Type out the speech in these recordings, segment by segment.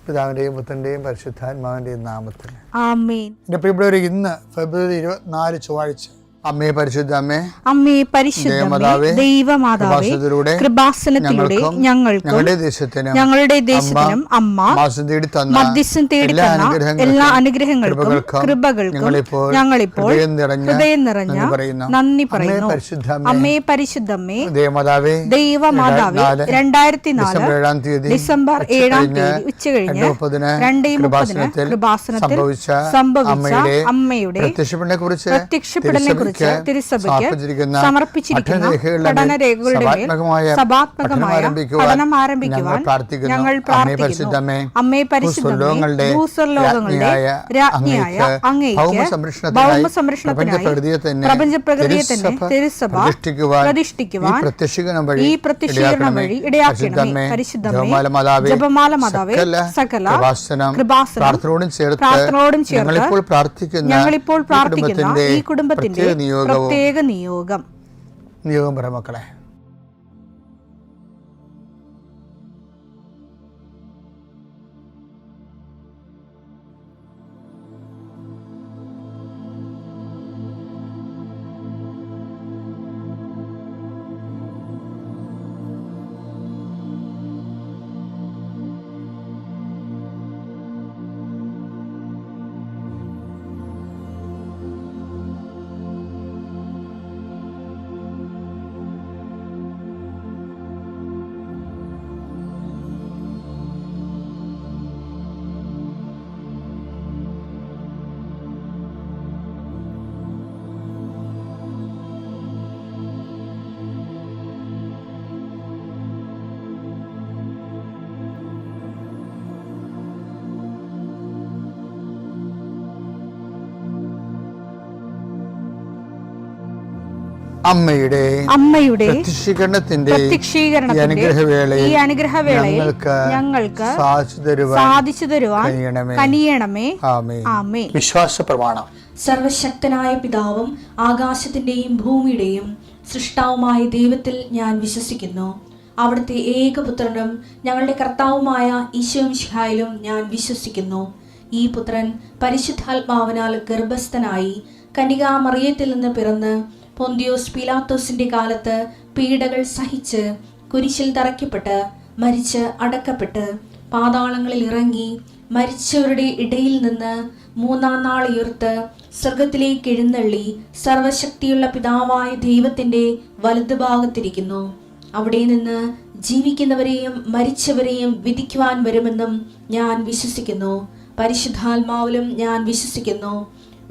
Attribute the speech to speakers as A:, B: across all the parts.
A: പിതാവിൻ്റെയും പുത്രൻ്റെയും പരിശുദ്ധാത്മാവിൻ്റെയും നാമത്തിൽ
B: ആമേൻ.
A: എൻ്റെ പ്രിയപ്പെട്ടവരെ, ഇന്ന് ഫെബ്രുവരി 24 ചൊവ്വാഴ്ച. അമ്മേ പരിശുദ്ധ അമ്മേ,
B: അമ്മേ പരിശുദ്ധമേ, ദൈവമാതാവേ, കൃപാസനത്തിലൂടെ ഞങ്ങൾക്കും ഞങ്ങളുടെ ദേശത്തിനും അമ്മ മധ്യസ്ഥം തേടി തന്ന എല്ലാ അനുഗ്രഹങ്ങൾക്കും കൃപകൾക്കും ഞങ്ങളിപ്പോൾ ഹൃദയം നിറഞ്ഞ നന്ദി പറയുന്നു. അമ്മേ പരിശുദ്ധമേ, ദൈവമാതാവേ, 2004 ഡിസംബർ 7 ഉച്ചകഴിഞ്ഞ് 2:30 കൃപാസനത്തിൽ സംഭവിച്ച അമ്മയുടെ പ്രത്യക്ഷപ്പെടലിനെ കുറിച്ച് തിരുസഭയ്ക്ക് സമർപ്പിച്ചിരിക്കുന്ന പഠനരേഖകളുടെ മേൽ സഭാത്മകമായ പഠനം ആരംഭിക്കുവാൻ ഞങ്ങൾ പ്രാർത്ഥിക്കുന്നു. അമ്മേ പരിശുദ്ധമേ, ഭൂസ്വർലോകങ്ങളുടെ രാജ്ഞിയായ അങ്ങേയ്ക്ക് ഭൗമസംരക്ഷണത്തിനായി പ്രപഞ്ചപ്രകൃതിയെ തന്നെ തിരുസഭ പ്രതിഷ്ഠിക്കുവാൻ ഈ പ്രത്യക്ഷീകരണം വഴി ഇടയാക്കണമേ. പരിശുദ്ധമേ, ജപമാല മാതാവേ, സകല കൃപാസനം പ്രാർത്ഥനയോടും ചേർത്ത് ഞങ്ങളിപ്പോൾ പ്രാർത്ഥിക്കുന്ന ഈ കുടുംബത്തിന്റെ പ്രത്യേക നിയോഗം
A: പറ മക്കളെ. അമ്മയുടെ പ്രത്യക്ഷീകരണത്തിന്റെ ഈ അനുഗ്രഹവേളയിൽ ഞങ്ങൾക്ക് സാധിച്ചു തരുവാൻ കനിയണമേ. ആമേൻ. വിശ്വാസ പ്രമാണം.
C: സർവശക്തനായ പിതാവും ആകാശത്തിന്റെയും ഭൂമിയുടെയും സൃഷ്ടാവുമായ ദൈവത്തിൽ ഞാൻ വിശ്വസിക്കുന്നു. അവിടുത്തെ ഏകപുത്രനും ഞങ്ങളുടെ കർത്താവുമായ ഈശോമിശിഹായിലും ഞാൻ വിശ്വസിക്കുന്നു. ഈ പുത്രൻ പരിശുദ്ധാത്മാവിനാൽ ഗർഭസ്ഥനായി കന്യകാമറിയത്തിൽ നിന്ന് പിറന്ന് പൊന്തിയോസ് പീലാത്തോസിന്റെ കാലത്ത് പീഡകൾ സഹിച്ച് കുരിശിൽ തറയ്ക്കപ്പെട്ട് മരിച്ച് അടക്കപ്പെട്ട് പാതാളങ്ങളിൽ ഇറങ്ങി മരിച്ചവരുടെ ഇടയിൽ നിന്ന് 3-ാം നാൾ ഉയർത്ത് സ്വർഗത്തിലേക്ക് എഴുന്നള്ളി സർവശക്തിയുള്ള പിതാവായ ദൈവത്തിന്റെ വലതുഭാഗത്തിരിക്കുന്നു. അവിടെ നിന്ന് ജീവിക്കുന്നവരെയും മരിച്ചവരെയും വിധിക്കുവാൻ വരുമെന്നും ഞാൻ വിശ്വസിക്കുന്നു. പരിശുദ്ധാത്മാവിലും ഞാൻ വിശ്വസിക്കുന്നു.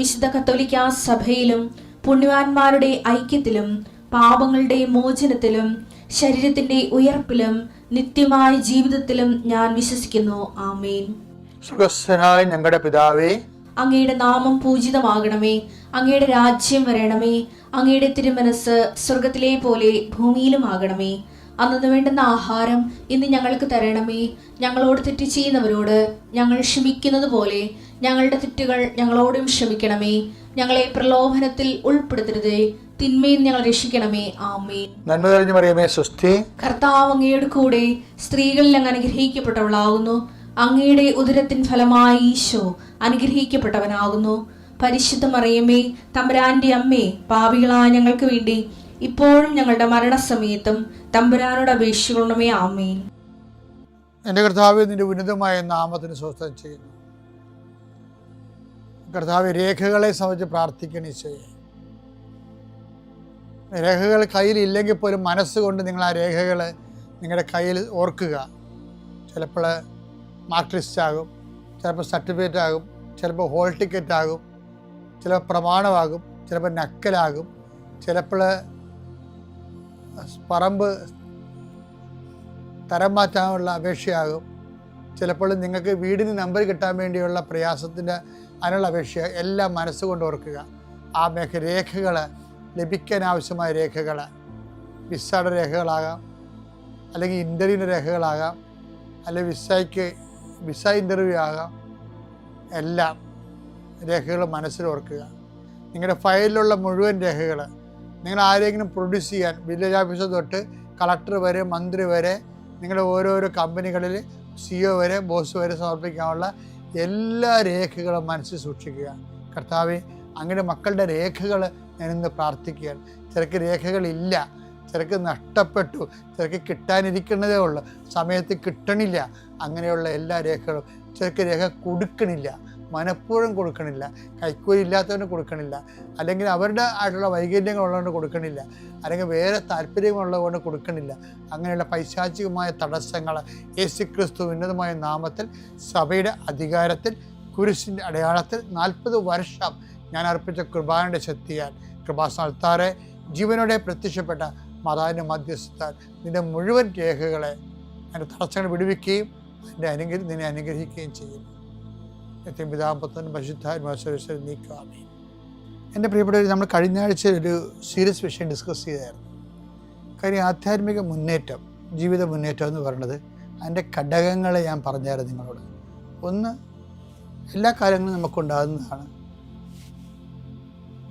C: വിശുദ്ധ കത്തോലിക്കാ സഭയിലും പുണ്യവാന്മാരുടെ ഐക്യത്തിലും പാപങ്ങളുടെ മോചനത്തിലും ശരീരത്തിന്റെ ഉയർപ്പിലും നിത്യമായ ജീവിതത്തിലും ഞാൻ വിശ്വസിക്കുന്നു. ആമേൻ.
A: സുഖസ്ഥനായ ഞങ്ങളുടെ പിതാവേ,
C: അങ്ങയുടെ നാമം പൂജിതമാകണമേ. അങ്ങയുടെ രാജ്യം വരണമേ. അങ്ങയുടെ തിരുമനസ് സ്വർഗത്തിലെ പോലെ ഭൂമിയിലും ആകണമേ. അന്നു വേണ്ടുന്ന ആഹാരം ഇന്ന് ഞങ്ങൾക്ക് തരണമേ. ഞങ്ങളോട് തെറ്റ് ചെയ്യുന്നവരോട് ഞങ്ങൾ ക്ഷമിക്കുന്നത് പോലെ ഞങ്ങളുടെ തെറ്റുകൾ ഞങ്ങളോടും ക്ഷമിക്കണമേ. ഞങ്ങളെ പ്രലോഭനത്തിൽ ഉൾപ്പെടുത്തരുതേ, തിന്മയിൽ ഞങ്ങൾ രക്ഷിക്കണമേ. ആമേൻ.
A: നന്മ നിറഞ്ഞ മറിയമേ, സ്വസ്തി.
C: കർത്താവ് അങ്ങയുടെ കൂടെ സ്ത്രീകളിൽ അങ്ങ് അനുഗ്രഹിക്കപ്പെട്ടവളാകുന്നു. അങ്ങയുടെ ഉദരത്തിൻ ഫലമായി ഈശോ അനുഗ്രഹിക്കപ്പെട്ടവനാകുന്നു. പരിശുദ്ധ മറിയമേ, തമ്പുരാന്റെ അമ്മേ, പാപികളായ ഞങ്ങൾക്ക് വേണ്ടി ഇപ്പോഴും ഞങ്ങളുടെ മരണസമയത്തും തമ്പുരാനോട് അപേക്ഷിക്കണമേ. ആമേൻ.
A: എൻ്റെ കർത്താവേ, നിന്റെ ഉന്നതമായ നാമത്തിന് സ്വസ്ഥം ചെയ്യുന്നു. കർത്താവ്, രേഖകളെ സംബന്ധിച്ച് പ്രാർത്ഥിക്കണേ. രേഖകൾ കയ്യിലില്ലെങ്കിൽ പോലും മനസ്സുകൊണ്ട് നിങ്ങൾ ആ രേഖകൾ നിങ്ങളുടെ കയ്യിൽ ഓർക്കുക. ചിലപ്പോൾ മാർക്ക് ലിസ്റ്റ് ആകും, ചിലപ്പോൾ സർട്ടിഫിക്കറ്റ് ആകും, ചിലപ്പോൾ ഹോൾ ടിക്കറ്റ് ആകും, ചിലപ്പോൾ പ്രമാണമാകും, ചിലപ്പോൾ നക്കലാകും, ചിലപ്പോൾ പറമ്പ് തരം മാറ്റാനുള്ള അപേക്ഷയാകും, ചിലപ്പോൾ നിങ്ങൾക്ക് വീടിന് നമ്പർ കിട്ടാൻ വേണ്ടിയുള്ള പ്രയാസത്തിൻ്റെ അതിനുള്ള അപേക്ഷ. എല്ലാം മനസ്സുകൊണ്ട് ഓർക്കുക. ആ രേഖകൾ ലഭിക്കാൻ ആവശ്യമായ രേഖകൾ വിസയുടെ രേഖകളാകാം, അല്ലെങ്കിൽ ഇൻ്റർവ്യൂവിൻ്റെ രേഖകളാകാം, അല്ലെങ്കിൽ വിസ ഇൻ്റർവ്യൂ ആകാം. എല്ലാം രേഖകൾ മനസ്സിൽ ഓർക്കുക. നിങ്ങളുടെ ഫയലിലുള്ള മുഴുവൻ രേഖകൾ നിങ്ങൾ ആരെങ്കിലും പ്രൊഡ്യൂസ് ചെയ്യാൻ വില്ലേജ് ഓഫീസർ തൊട്ട് കളക്ടർ വരെ മന്ത്രി വരെ നിങ്ങളുടെ ഓരോരോ കമ്പനികളിൽ CEO വരെ ബോസ് വരെ സമർപ്പിക്കാനുള്ള എല്ലാ രേഖകളും മനസ്സിൽ സൂക്ഷിക്കുക. കർത്താവേ, അങ്ങയുടെ മക്കളുടെ രേഖകൾ ഞാനിന്ന് പ്രാർത്ഥിക്കുകയാണ്. ചിലർക്ക് രേഖകളില്ല, ചിലർക്ക് നഷ്ടപ്പെട്ടു, ചിലർക്ക് കിട്ടാനിരിക്കുന്നതേ ഉള്ളൂ, സമയത്ത് കിട്ടണില്ല. അങ്ങനെയുള്ള എല്ലാ രേഖകളും, ചിലർക്ക് രേഖ കൊടുക്കണില്ല, മനഃപൂർവ്വം കൊടുക്കണില്ല, കൈക്കൂലി ഇല്ലാത്തവന് കൊടുക്കണില്ല, അല്ലെങ്കിൽ അവരുടെ ആയിട്ടുള്ള വൈകല്യങ്ങളുള്ളതുകൊണ്ട് കൊടുക്കണില്ല, അല്ലെങ്കിൽ വേറെ താല്പര്യങ്ങളുള്ളതുകൊണ്ട് കൊടുക്കണില്ല. അങ്ങനെയുള്ള പൈശാചികമായ തടസ്സങ്ങൾ യേശുക്രിസ്തു ഉന്നതമായ നാമത്തിൽ സഭയുടെ അധികാരത്തിൽ കുരിശിൻ്റെ അടയാളത്തിൽ 40 വർഷം ഞാൻ അർപ്പിച്ച കൃപാന്റെ ശക്തിയാൽ കൃപാസ്ഥാനത്താറെ ജീവനോടെ പ്രത്യക്ഷപ്പെട്ട മാതാവിൻ്റെ മധ്യസ്ഥത്താൽ നിന്റെ മുഴുവൻ രേഖകളെ അതിൻ്റെ തടസ്സങ്ങൾ വിടുവിക്കുകയും നിന്നെ അനുഗ്രഹിക്കുകയും ചെയ്യുന്നു. പിതാപുത്രൻ പരിശുദ്ധാത്മാവിൽ നീക്കാമേ. എൻ്റെ പ്രിയപ്പെട്ടവർ, നമ്മൾ കഴിഞ്ഞ ആഴ്ച ഒരു സീരിയസ് വിഷയം ഡിസ്കസ് ചെയ്തായിരുന്നു. കാര്യം ആധ്യാത്മിക മുന്നേറ്റം, ജീവിത മുന്നേറ്റം എന്ന് പറയുന്നത് അതിൻ്റെ ഘടകങ്ങളെ ഞാൻ പറഞ്ഞായിരുന്നു നിങ്ങളോട്. ഒന്ന്, എല്ലാ കാലങ്ങളും നമുക്കുണ്ടാകുന്നതാണ്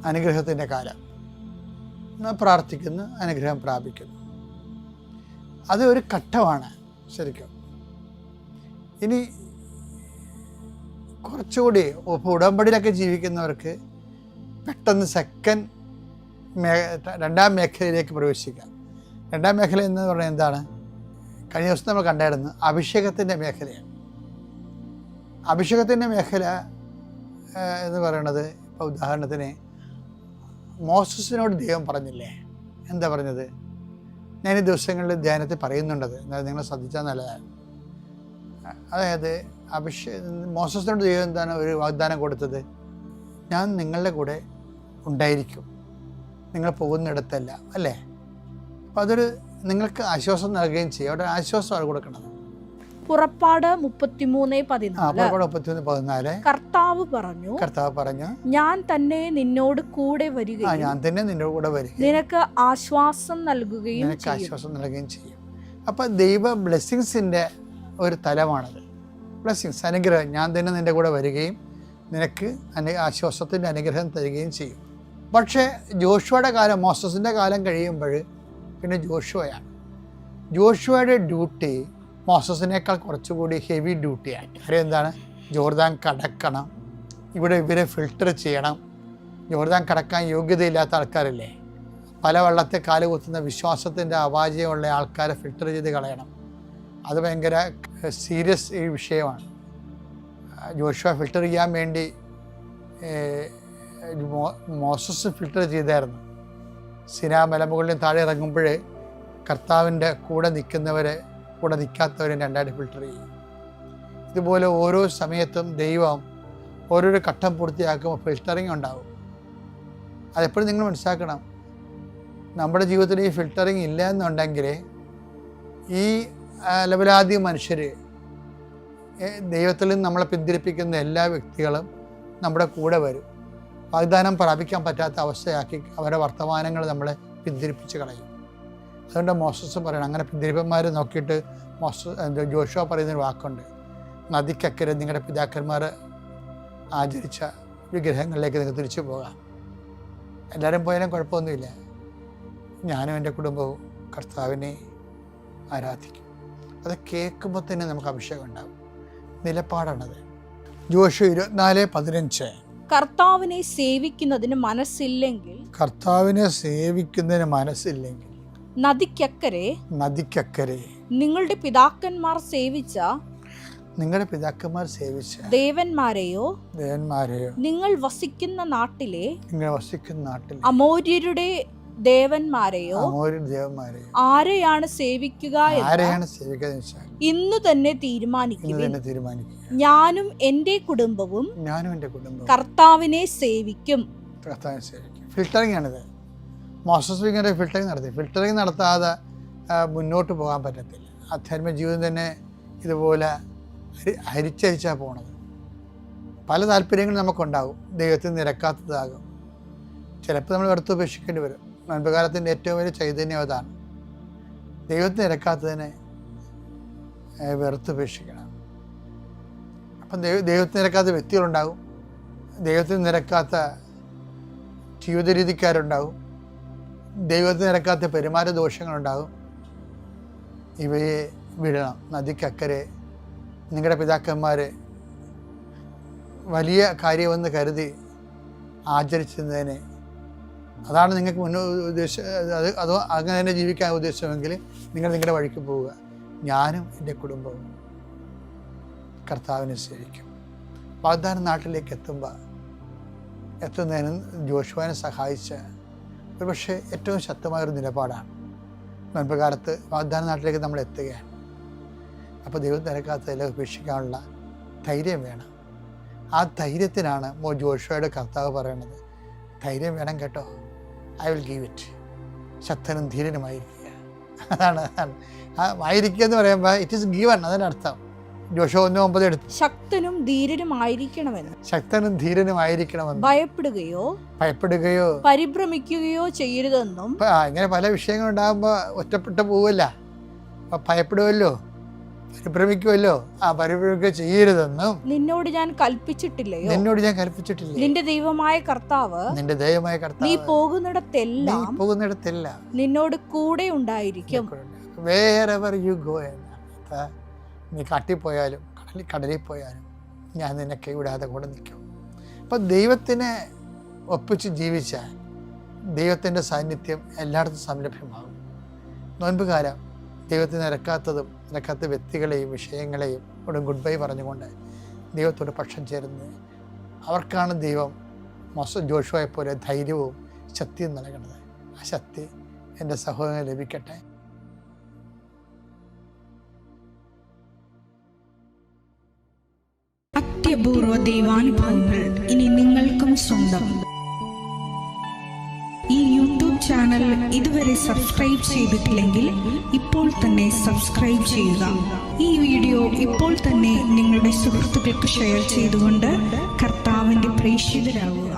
A: അനുഗ്രഹത്തിൻ്റെ കാലം. നാം പ്രാർത്ഥിക്കുന്നു, അനുഗ്രഹം പ്രാപിക്കുന്നു. അത് ഒരു ഘട്ടമാണ് ശരിക്കും. ഇനി കുറച്ചുകൂടി ഇപ്പോൾ ഉടമ്പടിയിലൊക്കെ ജീവിക്കുന്നവർക്ക് പെട്ടെന്ന് രണ്ടാം മേഖലയിലേക്ക് പ്രവേശിക്കാം. രണ്ടാം മേഖല എന്ന് പറഞ്ഞാൽ എന്താണ്? കഴിഞ്ഞ ദിവസം നമ്മൾ കണ്ടായിരുന്നു, അഭിഷേകത്തിൻ്റെ മേഖലയാണ്. അഭിഷേകത്തിൻ്റെ മേഖല എന്ന് പറയുന്നത്, ഇപ്പോൾ ഉദാഹരണത്തിന് മോസസിനോട് ദൈവം പറഞ്ഞില്ലേ, എന്താ പറഞ്ഞത്? ഞാൻ ഈ ദിവസങ്ങളിൽ ധ്യാനത്തിൽ പറയുന്നുണ്ടത്, നിങ്ങൾ ശ്രദ്ധിച്ചാൽ നല്ലതാണ്. അതായത് മോസസിനോട് ദൈവം എന്താണ് ഒരു വാഗ്ദാനം കൊടുത്തത്? ഞാൻ നിങ്ങളുടെ കൂടെ ഉണ്ടായിരിക്കും, നിങ്ങൾ പോകുന്നിടത്തല്ല, അല്ലേ? അപ്പം അതൊരു നിങ്ങൾക്ക് ആശ്വാസം നൽകുകയും ചെയ്യും. അവിടെ ആശ്വാസമാണ് കൊടുക്കുന്നത്.
B: പുറപ്പാട് 33:14 കർത്താവ് പറഞ്ഞു, ഞാൻ തന്നെ നിന്നോട് കൂടെ വരികയും നിനക്ക് ആശ്വാസം നൽകുകയും
A: ചെയ്യും. അപ്പം ദൈവ ബ്ലെസ്സിങ്സിൻ്റെ ഒരു തലമാണത്. ബ്ലെസ്സിങ്സ്, അനുഗ്രഹം. ഞാൻ തന്നെ നിൻ്റെ കൂടെ വരികയും നിനക്ക് ആശ്വാസത്തിൻ്റെ അനുഗ്രഹം തരികയും ചെയ്യും. പക്ഷേ ജോഷുവയുടെ കാലം, മോസസിൻ്റെ കാലം കഴിയുമ്പോൾ പിന്നെ ജോഷുവയാണ്. ജോഷുവയുടെ ഡ്യൂട്ടി മോസസിനേക്കാൾ കുറച്ചുകൂടി ഹെവി ഡ്യൂട്ടിയാണ്. കാര്യം എന്താണ്? ജോർദാൻ കടക്കണം, ഇവിടെ ഇവരെ ഫിൽട്ടർ ചെയ്യണം. ജോർദാൻ കടക്കാൻ യോഗ്യതയില്ലാത്ത ആൾക്കാരില്ലേ, പല വെള്ളത്തെ കാല് കുത്തുന്ന വിശ്വാസത്തിൻ്റെ അപാചയമുള്ള ആൾക്കാരെ ഫിൽട്ടർ ചെയ്ത് കളയണം. അത് ഭയങ്കര സീരിയസ് ഈ വിഷയമാണ്. ജോഷുവ ഫിൽട്ടർ ചെയ്യാൻ വേണ്ടി മോസസ് ഫിൽട്ടർ ചെയ്തായിരുന്നു. സിനാ മലമുകളിലും താഴെ ഇറങ്ങുമ്പോഴേ കർത്താവിൻ്റെ കൂടെ നിൽക്കുന്നവരെ കൂടെ നിൽക്കാത്തവരെ രണ്ടായിട്ട് ഫിൽട്ടർ ചെയ്യും. ഇതുപോലെ ഓരോ സമയത്തും ദൈവം ഓരോരോ ഘട്ടം പൂർത്തിയാക്കുമ്പോൾ ഫിൽട്ടറിങ് ഉണ്ടാകും. അതെപ്പോഴും നിങ്ങൾ മനസ്സിലാക്കണം. നമ്മുടെ ജീവിതത്തിൽ ഈ ഫിൽട്ടറിങ് ഇല്ല എന്നുണ്ടെങ്കിൽ ഈ ലവലാദ്യ മനുഷ്യർ, ദൈവത്തിൽ നിന്ന് നമ്മളെ പിന്തിരിപ്പിക്കുന്ന എല്ലാ വ്യക്തികളും നമ്മുടെ കൂടെ വരും. വാഗ്ദാനം പ്രാപിക്കാൻ പറ്റാത്ത അവസ്ഥയാക്കി അവരുടെ വർത്തമാനങ്ങൾ നമ്മളെ പിന്തിരിപ്പിച്ച് കളയും. അതുകൊണ്ട് മോസസ് പറയണം, അങ്ങനെ പിന്തിരിപ്പന്മാർ നോക്കിയിട്ട് ജോഷുവ പറയുന്നൊരു വാക്കുണ്ട്, നദിക്കക്കരെ നിങ്ങളുടെ പിതാക്കന്മാർ ആചരിച്ച വിഗ്രഹങ്ങളിലേക്ക് നിങ്ങൾക്ക് തിരിച്ചു പോകാം. എല്ലാവരും പോയാലും കുഴപ്പമൊന്നുമില്ല, ഞാനും എൻ്റെ കുടുംബവും കർത്താവിനെ ആരാധിക്കും. അത് കേൾക്കുമ്പോൾ തന്നെ നമുക്ക് അഭിഷേകം ഉണ്ടാകും. നിലപാടാണത്. ജോഷുവ 24:15
B: കർത്താവിനെ സേവിക്കുന്നതിന് മനസ്സില്ലെങ്കിൽ നദിക്കക്കരെ നിങ്ങളുടെ പിതാക്കന്മാർ സേവിച്ച ദേവന്മാരെയോ നിങ്ങൾ വസിക്കുന്ന നാട്ടിലെ അമോര്യരുടെ ദേവന്മാരെയോ ആരെയാണ് സേവിക്കുക ഇന്നു തന്നെ തീരുമാനിക്കുവിൻ. ഞാനും എൻ്റെ കുടുംബവും കർത്താവിനെ സേവിക്കും.
A: ഫിൽട്ടറിംഗ് ആണിത്. മോസസ് ഇങ്ങനെ ഫിൽട്ടറിംഗ് നടത്താതെ മുന്നോട്ട് പോകാൻ പറ്റത്തില്ല. ആധ്യാത്മിക ജീവിതം തന്നെ ഇതുപോലെ ഹരിച്ചരിച്ചാണ് പോണത്. പല താല്പര്യങ്ങളും നമുക്കുണ്ടാകും, ദൈവത്തിന് നിരക്കാത്തതാകും. ചിലപ്പോൾ നമ്മൾ വെറുത്തുപേക്ഷിക്കേണ്ടി വരും. മുൻപുകാലത്തിൻ്റെ ഏറ്റവും വലിയ ചൈതന്യം അതാണ്. ദൈവത്തിന് നിരക്കാത്തതിനെ വെറുത്തുപേക്ഷിക്കണം. അപ്പം ദൈവത്തിന് നിരക്കാത്ത വ്യക്തികളുണ്ടാകും, ദൈവത്തിന് നിരക്കാത്ത ജീവിത രീതിക്കാരുണ്ടാകും, ദൈവത്തിന് നിരക്കാത്ത പെരുമാറ്റ ദോഷങ്ങളുണ്ടാകും. ഇവയെ വിടണം. നദിക്കക്കരെ നിങ്ങളുടെ പിതാക്കന്മാർ വലിയ കാര്യമെന്ന് കരുതി ആചരിച്ചിരുന്നതിനെ, അതാണ് നിങ്ങൾക്ക് അതോ അങ്ങനെ തന്നെ ജീവിക്കാൻ ഉദ്ദേശമെങ്കിൽ നിങ്ങൾ നിങ്ങളുടെ വഴിക്ക് പോവുക. ഞാനും എൻ്റെ കുടുംബവും കർത്താവിനെ സേവിക്കും. വാഗ്ദാന നാട്ടിലേക്ക് എത്തുന്നതിന് ജോഷുവാനെ സഹായിച്ച ഒരുപക്ഷെ ഏറ്റവും ശക്തമായൊരു നിലപാടാണ്. നോയമ്പ് കാലത്ത് വാഗ്ദാന നാട്ടിലേക്ക് നമ്മൾ എത്തുകയാണ്. അപ്പോൾ ദൈവം തിരക്കാത്തതിൽ ഉപേക്ഷിക്കാനുള്ള ധൈര്യം വേണം. ആ ധൈര്യത്തിനാണ് ജോഷുവയുടെ കർത്താവ് പറയുന്നത്, ധൈര്യം വേണം കേട്ടോ, ഐ വിൽ ഗീവ് ഇറ്റ്. ശക്തനും ധീരനുമായിരിക്കുക. അതാണ് ആയിരിക്കുക എന്ന് പറയുമ്പോൾ ഇറ്റ് ഈസ് ഗീവൺ. അതിനർത്ഥം ജോഷുവ 1:9 എടുത്തു,
B: ശക്തനും ധീരനുമായിരിക്കണമെന്ന്.
A: ശക്തനും ധീരനുമായിരിക്കണമെന്ന്.
B: ഭയപ്പെടുകയോ പരിഭ്രമിക്കുകയോ ചെയ്യരുതെന്നും.
A: ഇങ്ങനെ പല വിഷയങ്ങളുണ്ടാകുമ്പോൾ ഒറ്റപ്പെട്ടു പോവല്ല, ഭയപ്പെടുമല്ലോ, പരിഭ്രമിക്കുമല്ലോ. പരിഭ്രമിക്കുക ചെയ്യരുതെന്നും
B: നിന്നോട് ഞാൻ കൽപ്പിച്ചിട്ടില്ലയോ?
A: നിന്റെ
B: ദൈവമായ കർത്താവ് നീ പോകുന്നിടത്തെല്ലാം നിന്നോട് കൂടെ ഉണ്ടായിരിക്കും.
A: Wherever you go. നീ കാട്ടിൽ പോയാലും കടലിൽ പോയാലും ഞാൻ നിന്നെ കൈവിടാതെ കൂടെ നിൽക്കും. അപ്പം ദൈവത്തിനെ ഒപ്പിച്ച് ജീവിച്ചാൽ ദൈവത്തിൻ്റെ സാന്നിധ്യം എല്ലായിടത്തും സംലഭ്യമാകും. നോൻപുകാലം ദൈവത്തിന് നിരക്കാത്ത വ്യക്തികളെയും വിഷയങ്ങളെയും ഇവിടെ ഗുഡ് ബൈ പറഞ്ഞുകൊണ്ട് ദൈവത്തോട് പക്ഷം ചേരുന്നത്, അവർക്കാണ് ദൈവം ജോഷുവയെ പോലെ ധൈര്യവും ശക്തിയും നൽകുന്നത്. ആ ശക്തി എൻ്റെ സഹോദരന് ലഭിക്കട്ടെ.
D: അത്യപൂർവ ദൈവാനുഭവങ്ങൾ ഇനി നിങ്ങൾക്കും സ്വന്തം. ഈ യൂട്യൂബ് ചാനൽ ഇതുവരെ സബ്സ്ക്രൈബ് ചെയ്തിട്ടില്ലെങ്കിൽ ഇപ്പോൾ തന്നെ സബ്സ്ക്രൈബ് ചെയ്യുക. ഈ വീഡിയോ ഇപ്പോൾ തന്നെ നിങ്ങളുടെ സുഹൃത്തുക്കൾക്ക് ഷെയർ ചെയ്തുകൊണ്ട് കർത്താവിൻ്റെ പ്രേക്ഷിതരാകുക.